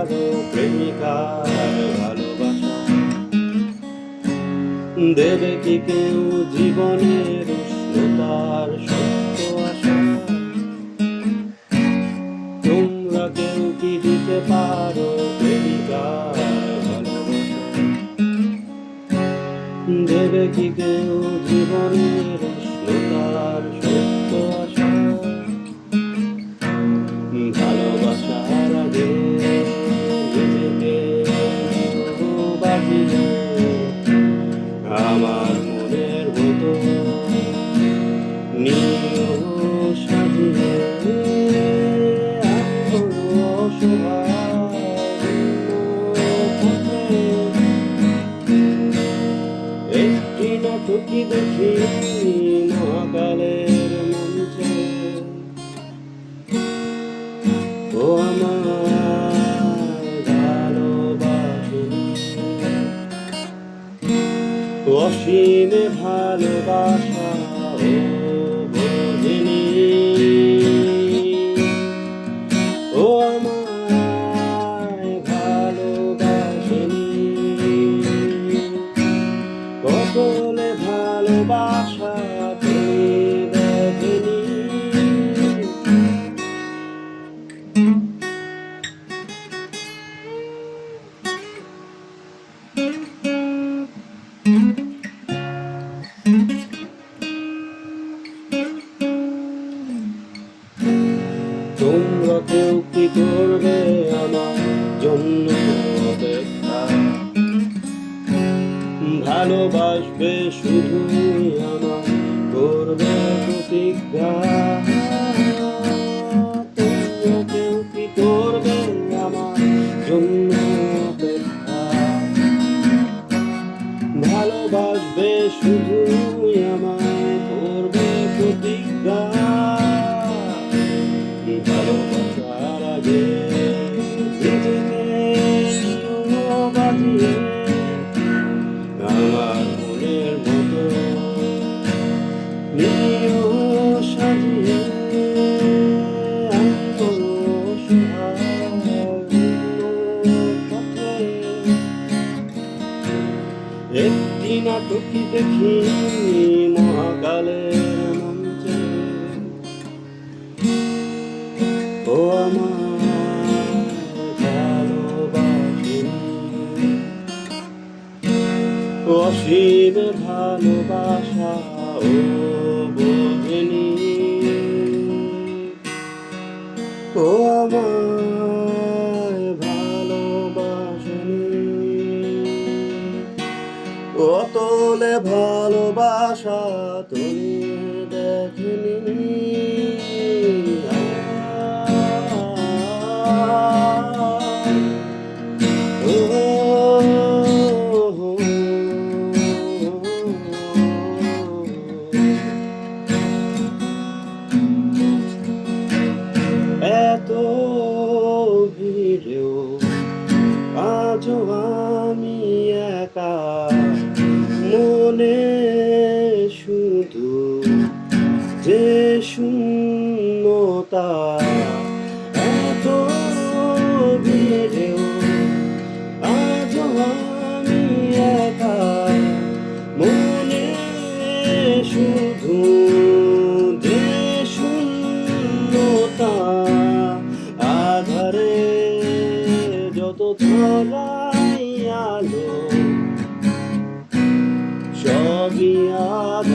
পারো প্রেমিকার ভালোবাসা? দেবে কি কেউ জীবনের উষ্ণতার সত্য আশা? তোমরা কেউ কি দিতে পারো প্রেমিকার ভালোবাসা? দেবে কি কেউ জীবনের উষ্ণতার সত্য আশা? ভালোবাসার আগে নিজেকে বাঁচিয়ে আমার মনের মতো নিও সাজিয়ে একটি নাটকই দেখি মহাকালের মঞ্চে। ও আমার ভালোবাসিনি, অসীমে ভালোবাসা ও বোঝেনি। ও আমায় ভালোবাসেনি, কতলে ভালোবাসা তুমি দেখেনি। তোমরা কেউ কি করবে আমার জন্য অপেক্ষা? ভালোবাসবে শুধুই আমার, করবে প্রতিজ্ঞা। তোমরা কেউ কি করবে আমার জন্য অপেক্ষা? ভালোবাসবে শুধুই আমায়, করবে প্রতিজ্ঞা। ভালোবাসার আগে নিজেকে বাঁচিয়ে আমার মনের মতো নিও সাজিয়ে একটি নাটকই দেখি মহাকালের মঞ্চে। ও আমার ভালোবাসিনি, অসীম ভালোবাসা ও বোঝেনি। ও আমায় ভালোবাসেনি, অতলে ভালোবাসা তুমি দেখেনি। এত ভিড়েও আজও আমি একা, মনে শুধু যে শূন্যতা। এত ভিড়েও আজও আমি একা, মনে শুধু যে শূন্যতা। আধারে যত ছড়াই আলো, সবই আধার।